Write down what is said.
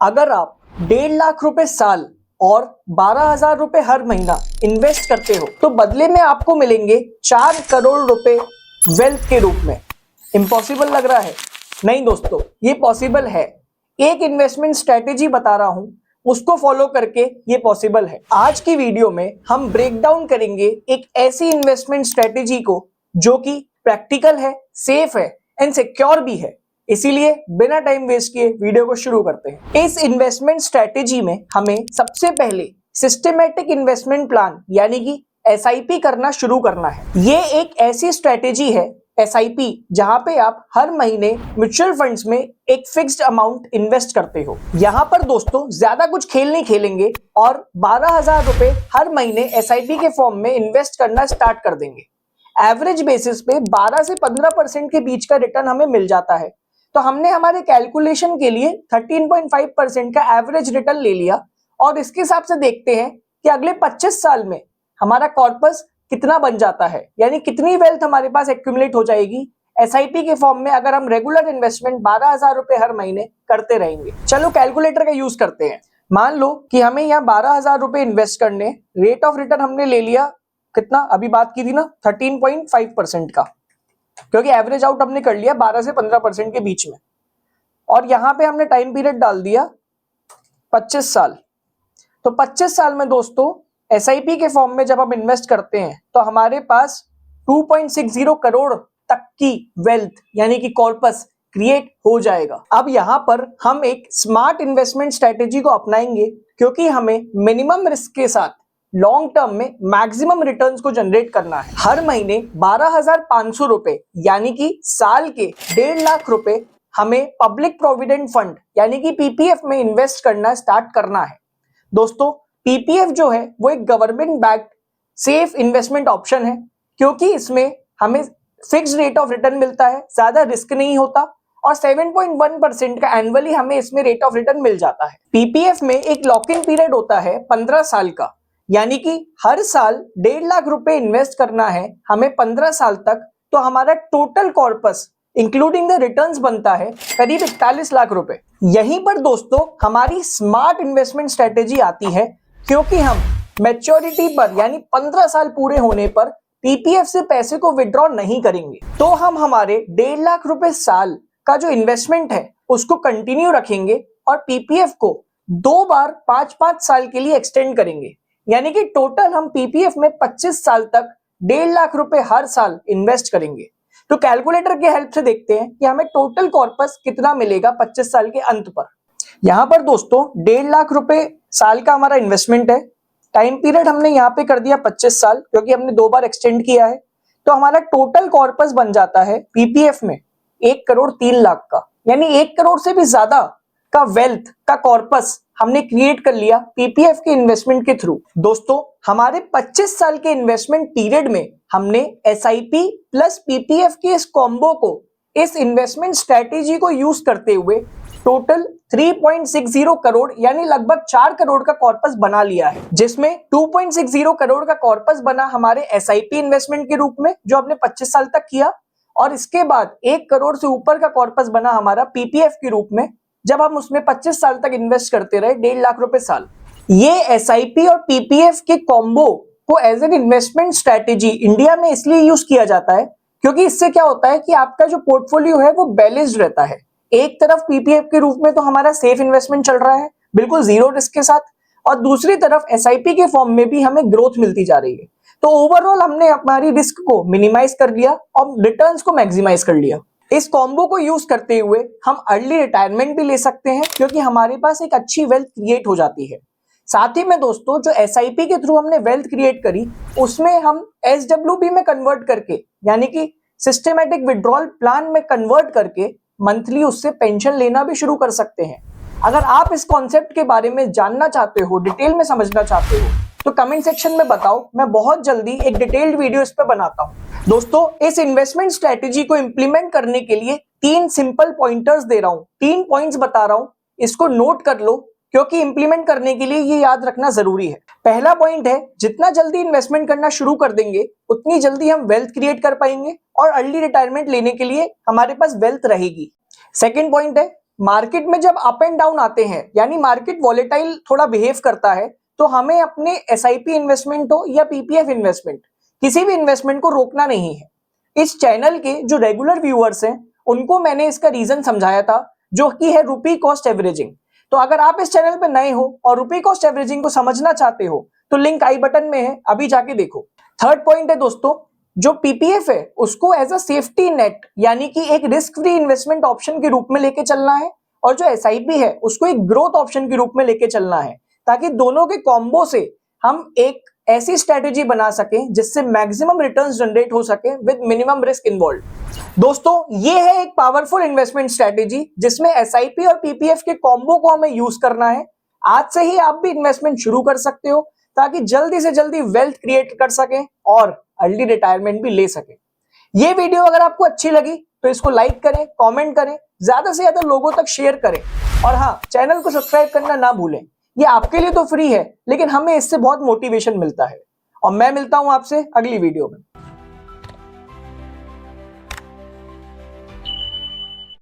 अगर आप 1.5 लाख रुपए साल और 12,000 रुपए हर महीना इन्वेस्ट करते हो तो बदले में आपको मिलेंगे 4 करोड़ रुपए वेल्थ के रूप में। इम्पॉसिबल लग रहा है? नहीं दोस्तों, ये पॉसिबल है। एक इन्वेस्टमेंट स्ट्रेटेजी बता रहा हूं, उसको फॉलो करके ये पॉसिबल है। आज की वीडियो में हम ब्रेक डाउन करेंगे एक ऐसी इन्वेस्टमेंट स्ट्रेटेजी को जो कि प्रैक्टिकल है, सेफ है एंड सिक्योर भी है। इसीलिए बिना टाइम वेस्ट किए वीडियो को शुरू करते हैं। इस इन्वेस्टमेंट स्ट्रेटेजी में हमें सबसे पहले सिस्टमैटिक इन्वेस्टमेंट प्लान यानी कि एसआईपी करना शुरू करना है। ये एक ऐसी स्ट्रेटेजी है एसआईपी जहां पे आप हर महीने म्यूचुअल फंड्स में एक फिक्स्ड अमाउंट इन्वेस्ट करते हो। यहां पर दोस्तों ज्यादा कुछ खेल नहीं खेलेंगे और 12,000 रुपए हर महीने एसआईपी के फॉर्म में इन्वेस्ट करना स्टार्ट कर देंगे। एवरेज बेसिस पे 12 से 15% के बीच का रिटर्न हमें मिल जाता है। तो हमने हमारे कैलकुलेशन के लिए 13.5% का एवरेज रिटर्न ले लिया और इसके हिसाब से देखते हैं कि अगले 25 साल में हमारा कॉर्पस कितना बन जाता है, यानी कितनी वेल्थ हमारे पास एक्यूमुलेट हो जाएगी एसआईपी के फॉर्म में अगर हम रेगुलर इन्वेस्टमेंट 12,000 रुपए हर महीने करते रहेंगे। चलो कैलकुलेटर का यूज करते हैं। मान लो कि हमें यहाँ 12,000 रुपए इन्वेस्ट करने, रेट ऑफ रिटर्न हमने ले लिया कितना, अभी बात की थी ना 13.5% का, क्योंकि एवरेज आउट हमने कर लिया 12 से 15% के बीच में। और यहां पे हमने टाइम पीरियड डाल दिया 25 साल। तो 25 साल में दोस्तों एसआईपी के फॉर्म में जब हम इन्वेस्ट करते हैं तो हमारे पास 2.60 करोड़ तक की वेल्थ यानी कि कॉर्पस क्रिएट हो जाएगा। अब यहां पर हम एक स्मार्ट इन्वेस्टमेंट स्ट्रेटेजी को अपनाएंगे क्योंकि हमें मिनिमम रिस्क के साथ लॉन्ग टर्म में मैक्सिमम रिटर्न्स को जनरेट करना है। हर महीने 12,500 रुपए यानी कि साल के 1.5 लाख रुपए हमें पब्लिक प्रोविडेंट फंड यानी कि पीपीएफ में इन्वेस्ट करना स्टार्ट करना है। दोस्तों पीपीएफ जो है वो एक government backed safe investment option है क्योंकि इसमें हमें फिक्स्ड रेट ऑफ रिटर्न मिलता है, ज्यादा रिस्क नहीं होता और 7.1% का एनुअली हमें इसमें रेट ऑफ रिटर्न मिल जाता है। पीपीएफ में एक लॉक इन पीरियड होता है 15 साल का, यानी कि हर साल 1.5 लाख रुपए इन्वेस्ट करना है हमें 15 साल तक। तो हमारा total corpus including the returns बनता है करीब 41 लाख रुपए। यहीं पर दोस्तों हमारी स्मार्ट इन्वेस्टमेंट स्ट्रेटेजी आती है क्योंकि हम मैच्योरिटी पर यानी 15 साल पूरे होने पर पीपीएफ से पैसे को विड्रॉ नहीं करेंगे। तो हम हमारे 1.5 लाख रुपए साल का जो इन्वेस्टमेंट है उसको कंटिन्यू रखेंगे और पीपीएफ को 2 बार 5-5 साल के लिए एक्सटेंड करेंगे, यानी कि टोटल हम पीपीएफ में 25 साल तक 1.5 लाख रुपए हर साल इन्वेस्ट करेंगे। तो कैलकुलेटर की हेल्प से देखते हैं कि हमें टोटल कॉर्पस कितना मिलेगा 25 साल के अंत पर। यहां पर दोस्तों 1.5 लाख रुपए साल का हमारा इन्वेस्टमेंट है। टाइम पीरियड हमने यहां पे कर दिया 25 साल क्योंकि हमने 2 बार एक्सटेंड किया है। तो हमारा टोटल कॉर्पस बन जाता है पीपीएफ में 1 करोड़ 3 लाख का, यानी 1 करोड़ से भी ज्यादा का वेल्थ का कॉर्पस हमने क्रिएट कर लिया पीपीएफ के इन्वेस्टमेंट के थ्रू। दोस्तों हमारे 25 साल के इन्वेस्टमेंट पीरियड में हमने एसआईपी प्लस पीपीएफ के इस कॉम्बो को, इस इन्वेस्टमेंट स्ट्रेटेजी को यूज करते हुए टोटल 3.60 करोड़ यानी लगभग 4 करोड़ का कॉर्पस बना लिया है, जिसमें 2.60 करोड़ का कॉर्पस बना हमारे एसआईपी इन्वेस्टमेंट के रूप में जो हमने 25 साल तक किया, और इसके बाद 1 करोड़ से ऊपर का कॉर्पस बना हमारा पीपीएफ के रूप में जब हम उसमें 25 साल तक इन्वेस्ट करते रहे 1.5 लाख रुपए साल। ये एसआईपी और पीपीएफ के कॉम्बो को as an investment strategy India में इसलिए यूज किया जाता है क्योंकि इससे क्या होता है कि आपका जो पोर्टफोलियो है वो बैलेंस्ड रहता है। एक तरफ पीपीएफ के रूप में तो हमारा सेफ इन्वेस्टमेंट चल रहा है बिल्कुल जीरो रिस्क के साथ, और दूसरी तरफ एसआईपी के फॉर्म में भी हमें ग्रोथ मिलती जा रही है। तो ओवरऑल हमने हमारी रिस्क को मिनिमाइज कर लिया और रिटर्न्स को मैक्सिमाइज कर लिया। इस कॉम्बो को यूज करते हुए हम अर्ली रिटायरमेंट भी ले सकते हैं क्योंकि हमारे पास एक अच्छी वेल्थ क्रिएट हो जाती है। साथ ही में दोस्तों जो एसआईपी के थ्रू हमने वेल्थ क्रिएट करी उसमें हम एसडब्ल्यूपी में कन्वर्ट करके यानी कि सिस्टमैटिक विड्रॉल प्लान में कन्वर्ट करके मंथली उससे पेंशन लेना भी शुरू कर सकते हैं। अगर आप इस कॉन्सेप्ट के बारे में जानना चाहते हो, डिटेल में समझना चाहते हो तो कमेंट सेक्शन में बताओ, मैं बहुत जल्दी एक डिटेल्ड वीडियो इस पर बनाता हूं। दोस्तों इस इन्वेस्टमेंट स्ट्रेटेजी को इंप्लीमेंट करने के लिए 3 सिंपल पॉइंटर्स दे रहा हूं, 3 पॉइंट्स बता रहा हूं, इसको नोट कर लो क्योंकि इंप्लीमेंट करने के लिए ये याद रखना जरूरी है। पहला पॉइंट है, जितना जल्दी इन्वेस्टमेंट करना शुरू कर देंगे उतनी जल्दी हम वेल्थ क्रिएट कर पाएंगे और अर्ली रिटायरमेंट लेने के लिए हमारे पास वेल्थ रहेगी। सेकंड पॉइंट है, मार्केट में जब अप एंड डाउन आते हैं, यानी मार्केट वॉलेटाइल थोड़ा बिहेव करता है, तो हमें अपने एसआईपी इन्वेस्टमेंट हो या पीपीएफ इन्वेस्टमेंट, किसी भी इन्वेस्टमेंट को रोकना नहीं है। इस चैनल के जो रेगुलर व्यूअर्स हैं उनको मैंने इसका रीजन समझाया था, जो कि है रुपी कॉस्ट एवरेजिंग। तो अगर आप इस चैनल पे नए हो और रुपी कॉस्ट एवरेजिंग को समझना चाहते हो तो लिंक आई बटन में है, अभी जाके देखो। थर्ड पॉइंट है दोस्तों, जो पीपीएफ है उसको एज अ सेफ्टी नेट यानी कि एक रिस्क फ्री इन्वेस्टमेंट ऑप्शन के रूप में लेके चलना है, और जो एसआईपी है उसको एक ग्रोथ ऑप्शन के रूप में लेके चलना है, ताकि दोनों के कॉम्बो से हम एक ऐसी स्ट्रेटेजी बना सकें जिससे मैक्सिमम रिटर्न्स जनरेट हो सके विद मिनिमम रिस्क इन्वॉल्व। दोस्तों ये है एक पावरफुल इन्वेस्टमेंट स्ट्रेटेजी जिसमें एसआईपी और पीपीएफ के कॉम्बो को हमें यूज करना है। आज से ही आप भी इन्वेस्टमेंट शुरू कर सकते हो ताकि जल्दी से जल्दी वेल्थ क्रिएट कर सकें और अर्ली रिटायरमेंट भी ले सकें। ये वीडियो अगर आपको अच्छी लगी तो इसको लाइक करें, कमेंट करें, ज्यादा से ज्यादा लोगों तक शेयर करें, और हाँ, चैनल को सब्सक्राइब करना ना भूलें। ये आपके लिए तो फ्री है, लेकिन हमें इससे बहुत मोटिवेशन मिलता है। और मैं मिलता हूं आपसे अगली वीडियो में।